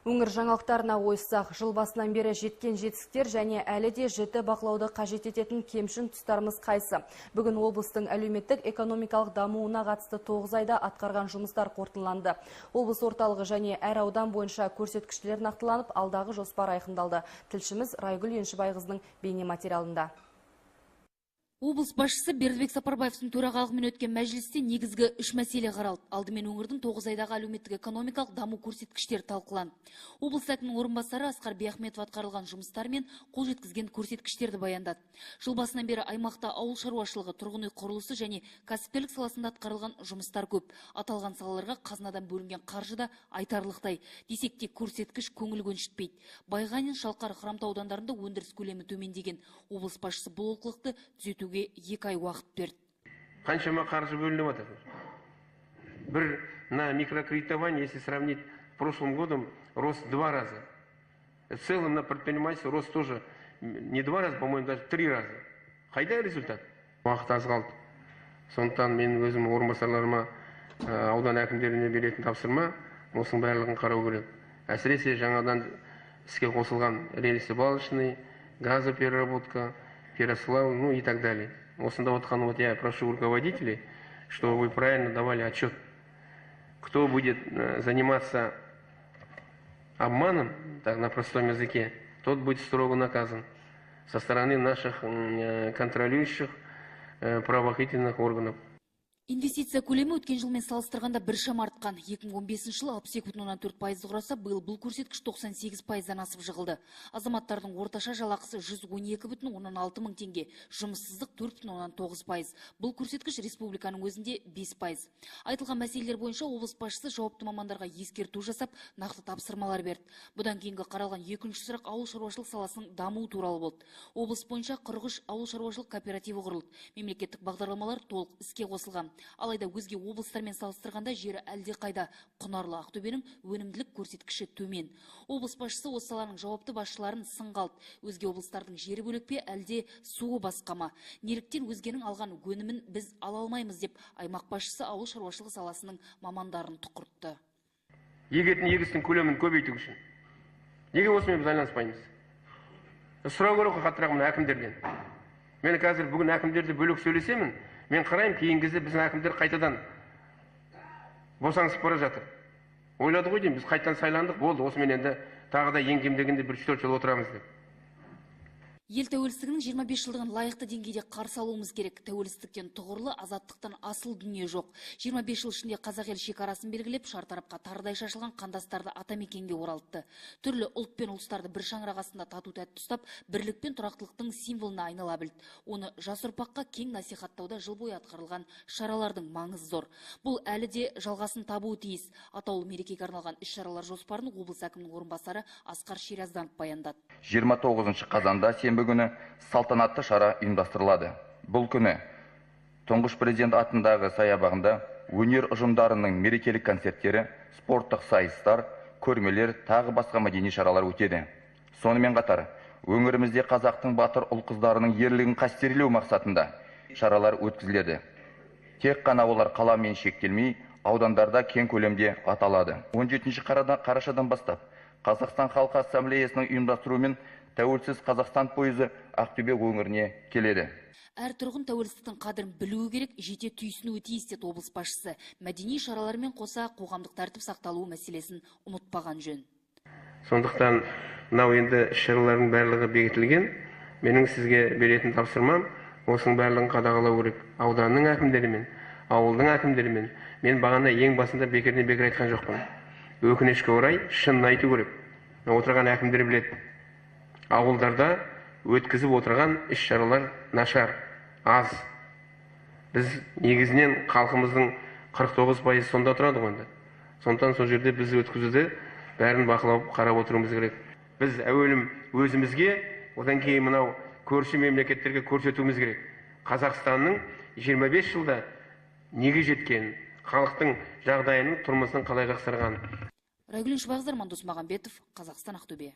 Өңір жаңалықтарына ойыссақ, жыл басынан бері жеткен жетістіктер және әлі де жіті бақылауды қажет ететін кемшін тұстарымыз қайсы? Бүгін облыстың әлеуметтік экономикалық дамуына қатысты 9 айда атқарған жұмыстар қорытындыланды. Облыс орталығы және әр аудан бойынша көрсеткіштер нақтыланып, алдағы жоспар айқындалды. Тілшіміз Райгүл Еншібайқызының бейнематериалында. Облыс басшысы Бердібек Сапарбаевтың төрағалығымен өткен мәжілісте негізгі 3 мәселе қаралды. Алдымен өңірдің 9 айдағы әлеуметтік экономикалық даму көрсеткіштері талқыланды. Облыс әкімінің орынбасары Асқар Бияхметов атқарылған жұмыстар мен қол жеткізген көрсеткіштерді баяндады. Жыл басынан бері аймақта ауыл шаруашылығы, тұрғын үй құрылысы және кәсіпкерлік саласында атқарылған жұмыстар көп. Аталған салаларға қазынадан бөлінген қаржы да айтарлықтай. Десек те көрсеткіш көңіл көншітпейді. Байғанин, Шалқар, Хромтау аудандарында өндіріс көлемі төмендеген. Облыс басшысы бұл олқылықты түзетуге 2 ай уақыт берді. Қаншама қаржы бөлініп жатыр. На микрокредитование, если сравнить с прошлым годом, рост 2 раза. В целом на предпринимательство рост тоже не 2 раза, по-моему, даже 3 раза. Қайда результат? Уақыт аз қалды. Сондықтан мен өзім орынбасарларыма, аудан әкімдеріне беретін тапсырма, осының барлығын қарау керек. Әсіресе жаңадан іске қосылған рельсобалочный, газопереработка, Переслав, ну и так далее. Вот я прошу руководителей, чтобы вы правильно давали отчет, кто будет заниматься обманом, так на простом языке, тот будет строго наказан со стороны наших контролирующих правоохранительных органов. Инвестиция көлемі өткен жылмен салыстырғанда біршама артқан. 2015 жылы 62,4% құраса, биыл бұл көрсеткіш 98%-дан асып жығылды. Азаматтардың орташа жалақысы 112,16 мың теңге, жұмыссыздық 4,9%. Бұл көрсеткіш республиканың өзінде 5%. Айтылған мәселелер бойынша облыс басшысы жауапты мамандарға ескерту жасап, нақты тапсырмалар берді. Бұдан кейінгі қаралған екінші сұрақ ауыл шаруашылық саласының дамуы туралы болды. Облыс бойынша 43 ауыл шаруашылық кооперативі құрылды. Мемлекеттік бағдарламалар толық іске қосылған. Алайда өзге облыстармен салыстырғанда жері әлде қайда құнарлы. Ақтөбенің өнімділік көрсеткіші төмен. Облыс басшысы осы саланың жауапты басшыларын сынға алды. Өзге облыстардың жері бөлек пе, әлде суы басқа ма? Неліктен өзгенің алған өнімін біз ала алмаймыз деп аймақ басшысы ауыл шаруашылығы саласының мамандарын тұқыртты. Егетін егістің көлемін көбейту үшін неге осымен біз айланыспаймыз? Сұрау керек қаттырағымын әкімдерден. Мен қазір бүгін әкімдерді бөлек сөйлесемін, мен қарайым, кейін кезде біздің әкімдер қайтадан босаңсып бара жатыр. Ойлады ғой деймін, біз қайтадан сайландық, болды, осымен енді тағы да ең кем дегенде 1-4 жыл отырамыз деп. Ел тәуелсіздігінің 25 жылдығын лайықты деңгейде қарсы алуымыз керек. Тәуелсіздіктен тұғырлы, азаттықтан асыл дүние жоқ. 25 жыл ішінде қазақ ел шекарасын белгілеп, шартарапқа тарыдай шашылған қандастарды атамекенге оралтты. Түрлі ұлт пен ұлыстарды бір шаңырақ астында тату-тәтті ұстап, бірлік пен тұрақтылықтың символына айнала білді. Оны жас ұрпаққа кең насихаттауда жыл бойы атқарылған шаралардың маңызы зор. Бұл әлі де жалғасын табуы тиіс. Атаулы мерекеге арналған іс-шаралар жоспарын облыс әкімінің орынбасары Асқар Шериазданов баяндады. 29 қазанда сенбі күні салтанатты шара ұйымдастырылады. Бұл күні тұңғыш президент атындағы саябағында өнер ұжымдарының мерекелік концерттері, спорттық сайыстар, көрмелер, тағы басқа мәдени шаралар өтеді. Сонымен қатар, өңірімізде қазақтың батыр ұл-қыздарының ерлігін қастерлеу мақсатында шаралар өткізіледі. Тек қана олар қаламен шектелмей, аудандарда кең көлемде аталады. 17 қарашадан бастап Қазақстан Халқы Ассамблеясының ұйымдастыруымен тәуелсіз Қазақстан пойызы Ақтөбе өңіріне келеді. Әр тұрғын тәуелсіздіктің қадірін білуі керек, жете түйсінуі тиіс деді облыс басшысы. Мәдени шаралармен қоса қоғамдық тәртіп сақталуы мәселесін ұмытпаған жөн. Сондықтан мынау енді шаралардың барлығы бекітілген. Менің сізге беретін тапсырмам осының барлығын қадағалау керек. Ауданның әкімдерімен, ауылдың әкімдерімен. Мен бағана ең басында бекерден бекер айтқан жоқпын. Өкінішке орай шынын айту керек. Отырған әкімдер біледі. Ауылдарда өткізіп отырған іс-шаралар нашар, аз. Біз негізінен халқымыздың 49% сонда тұрады ғой. Сондықтан сол жерде біз өткізуді бәрін бақылап қарап отыруымыз керек. Біз әуелім өзімізге, одан кейін мынау көрші мемлекеттерге көрсетуіміз керек. Қазақстанның 25 жылда неге жеткен, халықтың жағдайының, тұрмысының қалай жақсарғанын. Райгүл Еншібайқызы, Мандос Мағамбетов, Қазақстан, Ақтөбе.